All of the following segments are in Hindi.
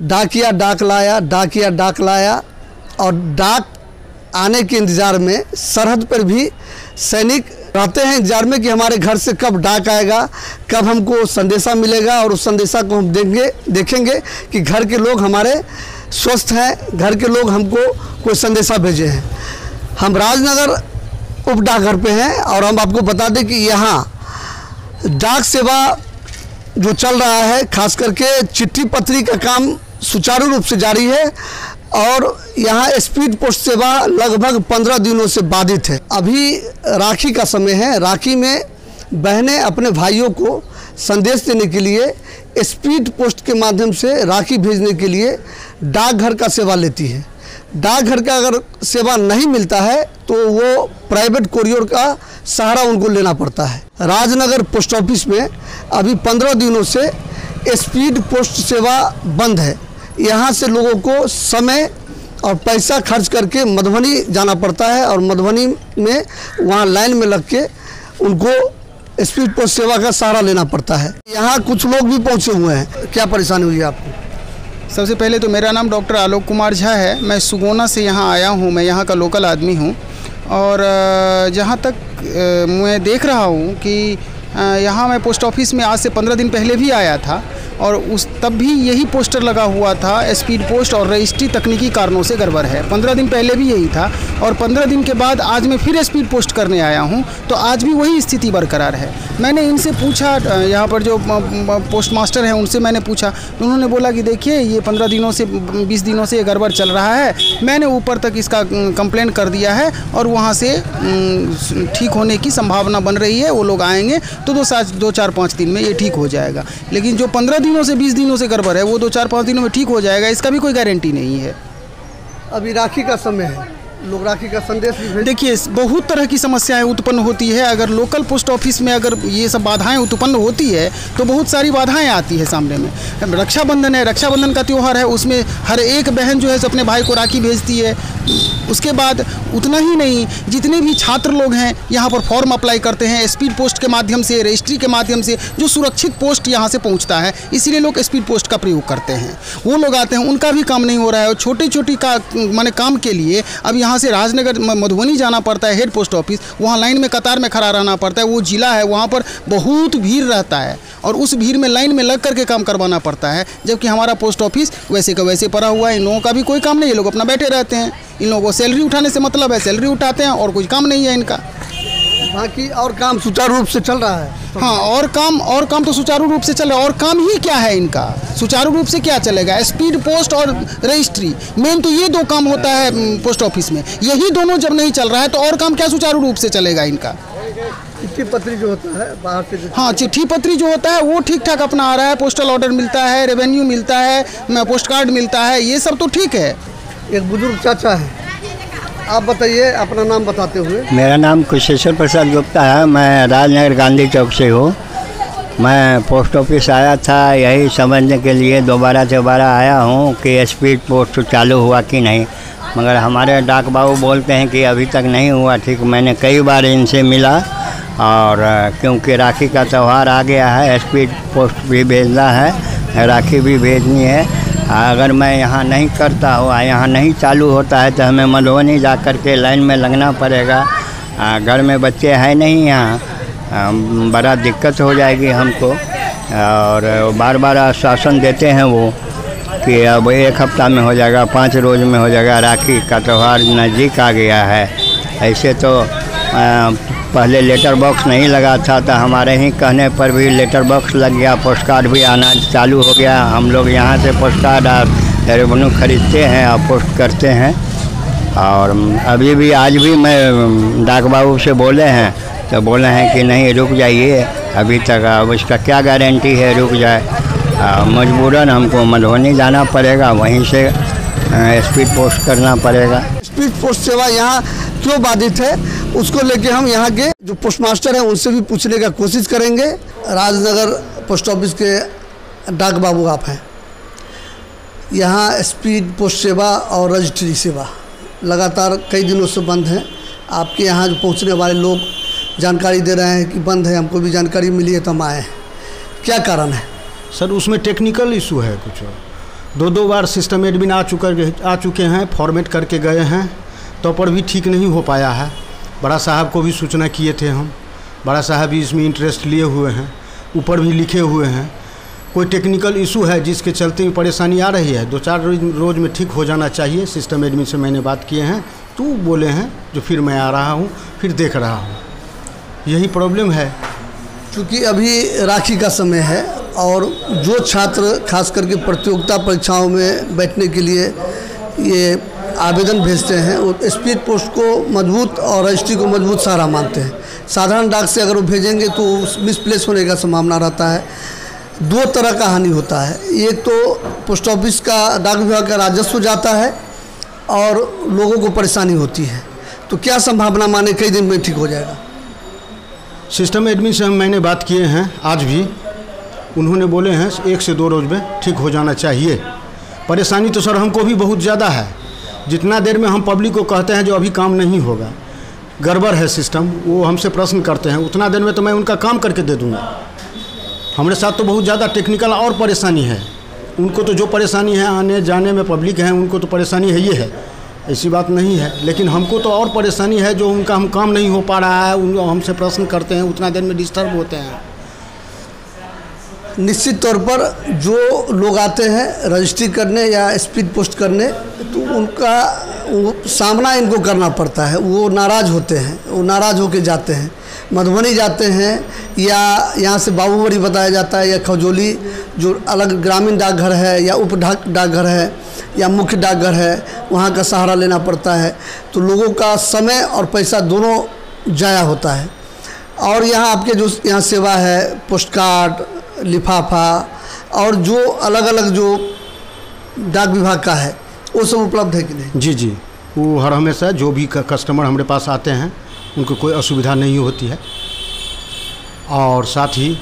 डाकिया डाक लाया, डाकिया डाक लाया, और डाक आने के इंतज़ार में सरहद पर भी सैनिक रहते हैं इंतजार में कि हमारे घर से कब डाक आएगा, कब हमको संदेशा मिलेगा, और उस संदेशा को हम देखेंगे कि घर के लोग हमारे स्वस्थ हैं, घर के लोग हमको कोई संदेशा भेजे हैं। हम राजनगर उप डाकघर पे हैं और हम आपको बता दें कि यहाँ डाक सेवा जो चल रहा है, खास करके चिट्ठी पत्री का काम सुचारू रूप से जारी है, और यहाँ स्पीड पोस्ट सेवा लगभग 15 दिनों से बाधित है। अभी राखी का समय है, राखी में बहनें अपने भाइयों को संदेश देने के लिए स्पीड पोस्ट के माध्यम से राखी भेजने के लिए डाकघर का सेवा लेती है। डाकघर का अगर सेवा नहीं मिलता है तो वो प्राइवेट कोरियर का सहारा उनको लेना पड़ता है। राजनगर पोस्ट ऑफिस में अभी 15 दिनों से स्पीड पोस्ट सेवा बंद है। यहाँ से लोगों को समय और पैसा खर्च करके मधुबनी जाना पड़ता है, और मधुबनी में वहाँ लाइन में लग के उनको स्पीड पोस्ट सेवा का सहारा लेना पड़ता है। यहाँ कुछ लोग भी पहुँचे हुए हैं। क्या परेशानी हुई है आपको? सबसे पहले तो मेरा नाम डॉक्टर आलोक कुमार झा है। मैं सुगोना से यहाँ आया हूँ, मैं यहाँ का लोकल आदमी हूँ। और जहाँ तक मैं देख रहा हूँ कि यहाँ मैं पोस्ट ऑफिस में आज से 15 दिन पहले भी आया था, और तब भी यही पोस्टर लगा हुआ था, स्पीड पोस्ट और रजिस्ट्री तकनीकी कारणों से गड़बड़ है। 15 दिन पहले भी यही था, और 15 दिन के बाद आज मैं फिर स्पीड पोस्ट करने आया हूं, तो आज भी वही स्थिति बरकरार है। मैंने इनसे पूछा, यहाँ पर जो पोस्ट मास्टर हैं उनसे मैंने पूछा, उन्होंने बोला कि देखिए ये 15 दिनों से 20 दिनों से ये गड़बड़ चल रहा है, मैंने ऊपर तक इसका कंप्लेंट कर दिया है और वहाँ से ठीक होने की संभावना बन रही है। वो लोग आएंगे तो 2-4-5 दिन में ये ठीक हो जाएगा। लेकिन जो 15 दिनों से 20 दिनों से गड़बड़ है वो 2-4-5 दिनों में ठीक हो जाएगा, इसका भी कोई गारंटी नहीं है। अभी राखी का समय है, लोग राखी का संदेश भी देखिए बहुत तरह की समस्याएं उत्पन्न होती है। अगर लोकल पोस्ट ऑफिस में अगर ये सब बाधाएं उत्पन्न होती है तो बहुत सारी बाधाएं आती है सामने में। रक्षाबंधन है, रक्षाबंधन का त्यौहार है, उसमें हर एक बहन जो है अपने भाई को राखी भेजती है। उसके बाद उतना ही नहीं, जितने भी छात्र लोग हैं यहाँ पर फॉर्म अप्लाई करते हैं स्पीड पोस्ट के माध्यम से, रजिस्ट्री के माध्यम से, जो सुरक्षित पोस्ट यहाँ से पहुँचता है, इसीलिए लोग स्पीड पोस्ट का प्रयोग करते हैं। वो लोग आते हैं, उनका भी काम नहीं हो रहा है, और छोटी छोटी माने काम के लिए अब यहाँ से राजनगर मधुबनी जाना पड़ता है हेड पोस्ट ऑफिस, वहाँ लाइन में कतार में खड़ा रहना पड़ता है। वो जिला है, वहाँ पर बहुत भीड़ रहता है, और उस भीड़ में लाइन में लग करके काम करवाना पड़ता है। जबकि हमारा पोस्ट ऑफिस वैसे का वैसे पड़ा हुआ है, इन लोगों का भी कोई काम नहीं है, ये लोग अपना बैठे रहते हैं। इन लोगों को सैलरी उठाने से मतलब है, सैलरी उठाते हैं और कुछ काम नहीं है इनका। बाकी और काम सुचारू रूप से चल रहा है। हाँ, और काम तो सुचारू रूप से चल रहा है। और काम ही क्या है इनका, सुचारू रूप से क्या चलेगा? स्पीड पोस्ट और रजिस्ट्री, मेन तो ये 2 काम होता है पोस्ट ऑफिस में। यही दोनों जब नहीं चल रहा है तो और काम क्या सुचारू रूप से चलेगा इनका? चिट्ठी पत्री जो होता है बाहर से, हाँ चिट्ठी पत्री जो होता है वो ठीक ठाक अपना आ रहा है, पोस्टल ऑर्डर मिलता है, रेवेन्यू मिलता है, पोस्ट कार्ड मिलता है, ये सब तो ठीक है। एक बुजुर्ग चाचा है, आप बताइए अपना नाम बताते हुए। मेरा नाम कुशेश्वर प्रसाद गुप्ता है, मैं राजनगर गांधी चौक से हूँ। मैं पोस्ट ऑफिस आया था यही समझने के लिए, दोबारा आया हूँ कि स्पीड पोस्ट चालू हुआ कि नहीं, मगर हमारे डाक बाबू बोलते हैं कि अभी तक नहीं हुआ ठीक। मैंने कई बार इनसे मिला, और क्योंकि राखी का त्यौहार आ गया है, स्पीड पोस्ट भी भेजना है, राखी भी भेजनी है। अगर मैं यहाँ नहीं करता हुआ, यहाँ नहीं चालू होता है तो हमें मधुबनी जा कर के लाइन में लगना पड़ेगा। घर में बच्चे हैं नहीं यहाँ, बड़ा दिक्कत हो जाएगी हमको। और बार आश्वासन देते हैं वो कि अब 1 हफ्ता में हो जाएगा, 5 रोज में हो जाएगा, राखी का त्यौहार नज़दीक आ गया है। ऐसे तो पहले लेटर बॉक्स नहीं लगा था, तो हमारे ही कहने पर भी लेटर बॉक्स लग गया, पोस्ट कार्ड भी आना चालू हो गया। हम लोग यहाँ से पोस्ट कार्ड रेवेन्यू खरीदते हैं और पोस्ट करते हैं। और अभी भी आज भी मैं डाक बाबू से बोले हैं तो बोले हैं कि नहीं रुक जाइए अभी तक, अब इसका क्या गारंटी है रुक जाए। मजबूरन हमको मधुबनी जाना पड़ेगा, वहीं से स्पीड पोस्ट करना पड़ेगा। स्पीड पोस्ट सेवा यहाँ क्यों बाधित है उसको लेके हम यहाँ के जो पोस्ट मास्टर हैं उनसे भी पूछने का कोशिश करेंगे। राजनगर पोस्ट ऑफिस के डाक बाबू आप हैं, यहाँ स्पीड पोस्ट सेवा और रजिस्ट्री सेवा लगातार कई दिनों से बंद है। आपके यहाँ जो पहुँचने वाले लोग जानकारी दे रहे हैं कि बंद है, हमको भी जानकारी मिली है तो हम आए हैं। क्या कारण है? सर उसमें टेक्निकल इशू है कुछ, दो बार सिस्टम एडमिन आ चुके हैं, फॉर्मेट करके गए हैं, तो पर भी ठीक नहीं हो पाया है। बड़ा साहब को भी सूचना किए थे हम, बड़ा साहब भी इसमें इंटरेस्ट लिए हुए हैं, ऊपर भी लिखे हुए हैं। कोई टेक्निकल इशू है जिसके चलते परेशानी आ रही है, 2-4 रोज़ में ठीक हो जाना चाहिए। सिस्टम एडमिन से मैंने बात किए हैं, तो बोले हैं जो फिर मैं आ रहा हूँ, फिर देख रहा हूँ। यही प्रॉब्लम है। क्योंकि अभी राखी का समय है और जो छात्र खास करके प्रतियोगिता परीक्षाओं में बैठने के लिए ये आवेदन भेजते हैं, वो स्पीड पोस्ट को मजबूत और रजिस्ट्री को मजबूत सहारा मानते हैं। साधारण डाक से अगर वो भेजेंगे तो मिसप्लेस होने का संभावना रहता है। 2 तरह का हानि होता है, एक तो पोस्ट ऑफिस का, डाक विभाग का राजस्व जाता है और लोगों को परेशानी होती है। तो क्या संभावना माने कई दिन में ठीक हो जाएगा? सिस्टम एडमिन से मैंने बात किए हैं आज भी, उन्होंने बोले हैं 1 से 2 रोज़ में ठीक हो जाना चाहिए। परेशानी तो सर हमको भी बहुत ज़्यादा है। जितना देर में हम पब्लिक को कहते हैं जो अभी काम नहीं होगा, गड़बड़ है सिस्टम, वो हमसे प्रश्न करते हैं, उतना देर में तो मैं उनका काम करके दे दूँगा। हमारे साथ तो बहुत ज़्यादा टेक्निकल और परेशानी है। उनको तो जो परेशानी है आने जाने में, पब्लिक है उनको तो परेशानी है, ये है, ऐसी बात नहीं है। लेकिन हमको तो और परेशानी है, जो उनका हम काम नहीं हो पा रहा है, उन हमसे प्रश्न करते हैं, उतना देर में डिस्टर्ब होते हैं। निश्चित तौर पर जो लोग आते हैं रजिस्ट्री करने या स्पीड पोस्ट करने, तो उनका वो सामना इनको करना पड़ता है। वो नाराज़ होते हैं, वो नाराज़ होके जाते हैं, मधुबनी जाते हैं या यहाँ से बाबूबड़ी बताया जाता है या खजौली, जो अलग ग्रामीण डाकघर है या उप डाकघर है या मुख्य डाकघर है, वहाँ का सहारा लेना पड़ता है। तो लोगों का समय और पैसा दोनों जाया होता है। और यहाँ आपके जो यहाँ सेवा है, पोस्ट कार्ड, लिफाफा और जो अलग अलग जो डाक विभाग का है, वो सब उपलब्ध है कि नहीं? जी जी, वो हर हमेशा जो भी कस्टमर हमारे पास आते हैं उनको कोई असुविधा नहीं होती है, और साथ ही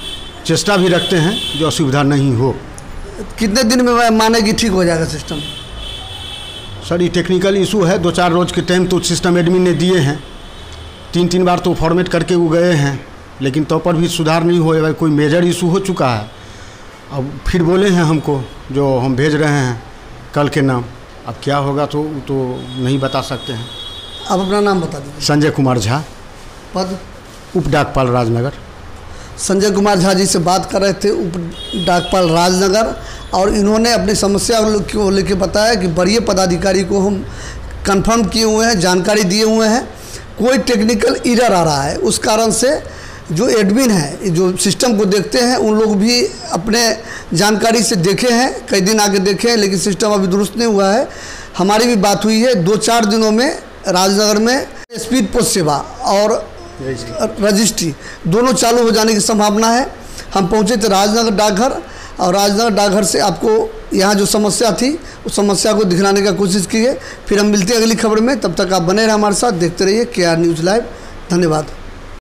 चेष्टा भी रखते हैं जो असुविधा नहीं हो। कितने दिन में माने कि ठीक हो जाएगा सिस्टम? सर ये टेक्निकल इशू है, 2-4 रोज़ के टाइम तो सिस्टम एडमिन ने दिए हैं, 3 बार तो फॉर्मेट करके वो गए हैं, लेकिन तो पर भी सुधार नहीं होएगा। कोई मेजर इशू हो चुका है। अब फिर बोले हैं हमको जो हम भेज रहे हैं कल के नाम, अब क्या होगा तो नहीं बता सकते हैं। आप अपना नाम बता दीजिए। संजय कुमार झा, पद उप डाकपाल राजनगर। संजय कुमार झा जी से बात कर रहे थे, उप डाकपाल राजनगर, और इन्होंने अपनी समस्या को लेकर बताया कि वरीय पदाधिकारी को हम कंफर्म किए हुए हैं, जानकारी दिए हुए हैं, कोई टेक्निकल एरर आ रहा है। उस कारण से जो एडमिन है, जो सिस्टम को देखते हैं, उन लोग भी अपने जानकारी से देखे हैं, कई दिन आगे देखे हैं, लेकिन सिस्टम अभी दुरुस्त नहीं हुआ है। हमारी भी बात हुई है, 2-4 दिनों में राजनगर में स्पीड पोस्ट सेवा और रजिस्ट्री दोनों चालू हो जाने की संभावना है। हम पहुंचे थे राजनगर डाकघर, और राजनगर डाकघर से आपको यहाँ जो समस्या थी उस समस्या को दिखलाने का कोशिश की है। फिर हम मिलते हैं अगली खबर में, तब तक आप बने रहे हमारे साथ, देखते रहिए KR न्यूज़ लाइव। धन्यवाद।